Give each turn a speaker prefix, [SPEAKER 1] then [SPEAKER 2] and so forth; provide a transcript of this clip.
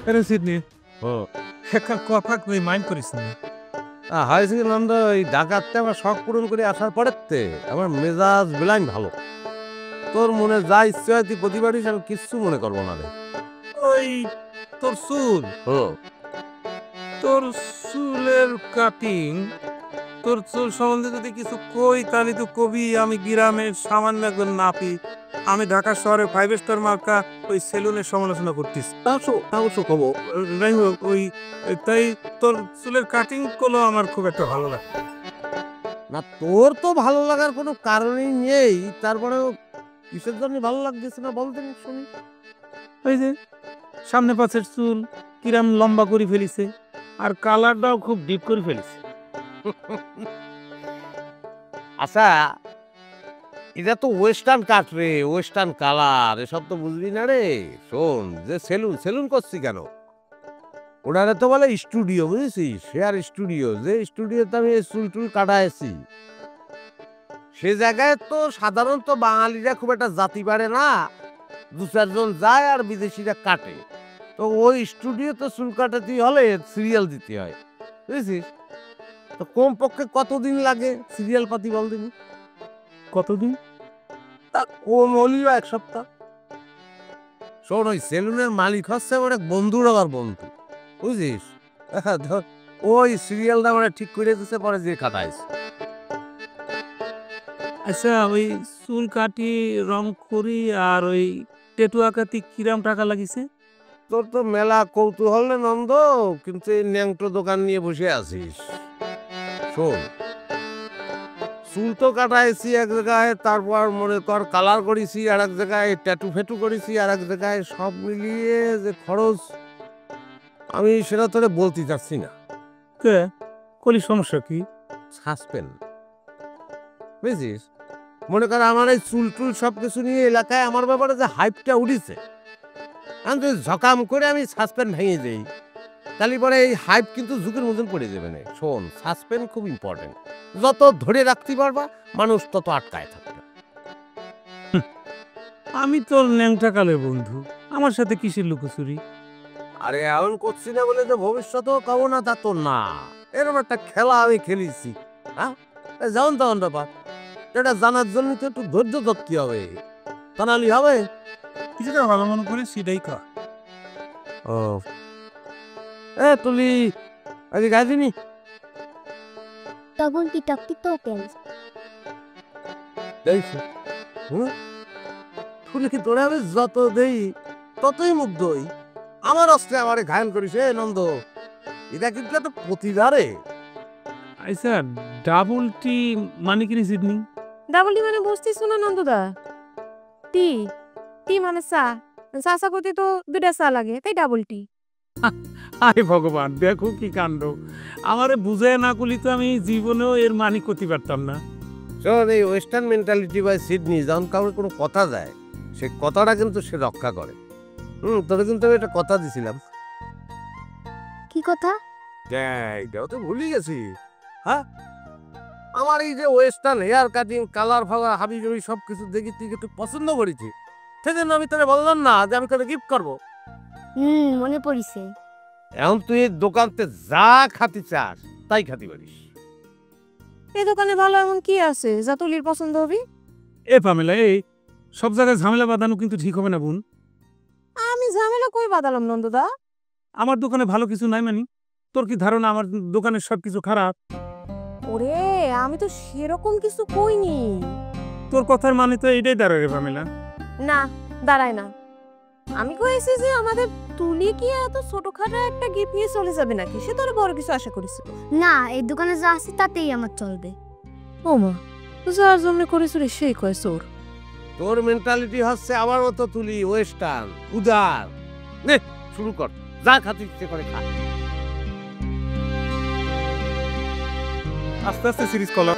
[SPEAKER 1] আরে সিডনি
[SPEAKER 2] ও
[SPEAKER 1] একটা কথা কই মাইন্ড করিস না।
[SPEAKER 2] হয়েছে কি নন্দ, এই ডাকাতটা আমার শখ পূরণ করে আসার পরেতে আমার মেজাজ বেলাইন ভালো। তোর মনে যা ইচ্ছে হয় তুই প্রতি পারিস, আমি কিচ্ছু মনে করবো না রে।
[SPEAKER 1] ওই তোর চুল,
[SPEAKER 2] ও
[SPEAKER 1] তোর চুলের কাটিং, তোর চুল সম্বন্ধে যদি কিছু কই তাহলে তো কবি আমি গ্রামের সামান্য একজন নাপি, আমি ঢাকা শহরে 5 স্টার মার্কা ওই সেলুনের সমালোচনা করতিস।
[SPEAKER 2] অবশ্য কবো।
[SPEAKER 1] যাই হোক ওই তাই তোর চুলের কাটিং গুলো আমার খুব একটা ভালো লাগে
[SPEAKER 2] না, তোর তো ভালো লাগার কোনো কারণই নেই, তারপরেও কিসের জন্য ভালো লাগতেছে না বলতে শুনি।
[SPEAKER 1] ওই যে সামনে পাশের চুল কিরাম লম্বা করে ফেলিছে, আর কালারটাও খুব ডিপ করে ফেলিছে।
[SPEAKER 2] আচ্ছা, এটা তো ওয়েস্টার্ন কাট রে, ওয়েস্টার্ন কালার, এসব তো বুঝবি না রে। শোন, যে সেলুন সেলুন করছি কেন, ওনারা তো বলে স্টুডিও, বুঝেছিস, শেয়ার স্টুডিও, যে স্টুডিওতে আমি চুল টুল কাটাইছি সে জায়গায় তো সাধারণত বাঙালিরা খুব একটা জাতি বাড়ে না, দু চারজন যায় আর বিদেশিরা কাটে। তো ওই স্টুডিওতে চুল কাটাতে হলে সিরিয়াল দিতে হয়, বুঝেছিস। তো কমপক্ষে কতদিন লাগে সিরিয়াল পাতি বল দিবি?
[SPEAKER 1] কতদিন?
[SPEAKER 2] তা কম হলেও 1 সপ্তাহ। শোন, ওই সেলুনের মালিক হচ্ছে আমার এক বন্ধুর আবার বন্ধু, বুঝিস। ধর, ওই সিরিয়ালটা মানে ঠিক করে দিচ্ছে, পরে যে কাটাইছে।
[SPEAKER 1] আচ্ছা, ওই চুল কাটি রং করি আর ওই টেটু আঁকাতে কিরাম টাকা লাগিছে?
[SPEAKER 2] তোর তো মেলা কৌতূহল রে নন্দ, কিন্তু এই ন্যাংটো দোকান নিয়ে বসে আছিস। শোন, চুল তো কাটাইছি এক জায়গায়, তারপর মনে কর কালার করেছি আর এক জায়গায়, ট্যাটু ফেটু করেছি আর এক জায়গায়, সব মিলিয়ে যে খরচ আমি সেটা তোরে বলতে চাচ্ছি না।
[SPEAKER 1] কে কলি সমস্যা কি?
[SPEAKER 2] সাসপেন্স, বুঝছিস। মনে কর আমার এই চুল টুল সব কিছু নিয়ে এলাকায় আমার ব্যাপারে যে হাইপটা উঠেছে, আমি যদি ঝকাম করে আমি সাসপেন্স ভেঙে যাই, তাহলে পরে এই হাইপ কিন্তু ঝুঁকির মতন পড়ে যাবে না। শোন, সাসপেন্স খুব ইম্পর্টেন্ট, যত ধরে রাখতে পারবা মানুষ তত আটকায় থাকবে।
[SPEAKER 1] আমি তোর ন্যাংটা কালের বন্ধু, আমার সাথে কিসের লুকোচুরি?
[SPEAKER 2] আরে এমন করছি না বলে যে ভবিষ্যতেও পাবো না তা তো না, এরকম একটা খেলা আমি খেলেছি। হ্যাঁ, যেমন তেমন ব্যাপার, এটা জানার জন্য তো একটু ধৈর্য ধরতে হবে, তা নাহলে হবে।
[SPEAKER 1] কিছুটা ভালো মনে করে সেটাই কর।
[SPEAKER 2] ও এ তুলি আগে গাইদিনি
[SPEAKER 3] তখন কি টকটি তো কেন
[SPEAKER 2] দেখছি। হুম, তুলি কি তোরা আমি যত দেই ততই মুগ্ধ হই। আমার অস্ত্রে আমারে ঘায়ল করিস এ নন্দ, এটা কিন্তু একটা প্রতিদারে।
[SPEAKER 1] আচ্ছা, ডাবল টি মানে কি রে সিডনি?
[SPEAKER 4] ডাবল টি মানে বুঝতেছ না নন্দদা? টি, টি মানে চা, চা চা করতে তো 2টা চা লাগে, তাই ডাবল টি।
[SPEAKER 1] আরে ভগবান, দেখো কি কাণ্ড! আমারে বুঝায় না করলি তো আমি জীবনেও এর মানে করতে পারতাম না।
[SPEAKER 2] শোন, এই ওয়েস্টার্ন মেন্টালিটি বা সিডনি যখন কাউকে কোনো কথা দেয়, সে কথাটা কিন্তু সে রক্ষা করে। তোরে কিন্তু আমি একটা কথা দিছিলাম।
[SPEAKER 3] কি কথা?
[SPEAKER 2] এটাও তো ভুলে গেছি। হ্যাঁ, আমার এই যে ওয়েস্টার্ন হেয়ার কাটিং, কালার ফালার হাবি জাবি সব কিছু দেখি তুই একটু পছন্দ করেছি, সেজন্য আমি তোরে বললাম না যে আমি তোরে গিফট করবো।
[SPEAKER 3] মনে পড়িছে।
[SPEAKER 2] এখন তুই এই দোকানতে যা খাতি চাস তাই খাতি পারিস।
[SPEAKER 4] এই দোকানে ভালো এমন কি আছে যা তুলির পছন্দ হবে?
[SPEAKER 1] এ পামেলা, এই সব জায়গায় ঝামেলা বাঁধানো কিন্তু ঠিক হবে না বোন।
[SPEAKER 4] আমি ঝামেলা কই বাদালাম নন্দদা?
[SPEAKER 1] আমার দোকানে ভালো কিছু নাই মানে? তোর কি ধারণা আমার দোকানের সব কিছু খারাপ?
[SPEAKER 4] ওরে, আমি তো সেরকম কিছু কইনি।
[SPEAKER 1] তোর কথার মানে তো এটাই দাঁড়ায় রে পামেলা।
[SPEAKER 4] না, দাঁড়ায় না। আমি কইছি যে আমাদের তুলি কি এত ছোটখাটো একটা গিফট নিয়ে চলে যাবে নাকি? সে তো আরো বড় কিছু আশা করেছিল।
[SPEAKER 3] না, এই দোকানে যা আছে তাতেই আমার চলবে।
[SPEAKER 4] ও মা, যার জন্য করেছিল সেই কয় চোর।
[SPEAKER 2] তোর মেন্টালিটি হচ্ছে আমার মতো তুলি ওয়েস্টার্ন উদার। নে শুরু কর, যা খাতি ইচ্ছে করে খা।
[SPEAKER 1] আস্তে আস্তে সিরিজ কলা।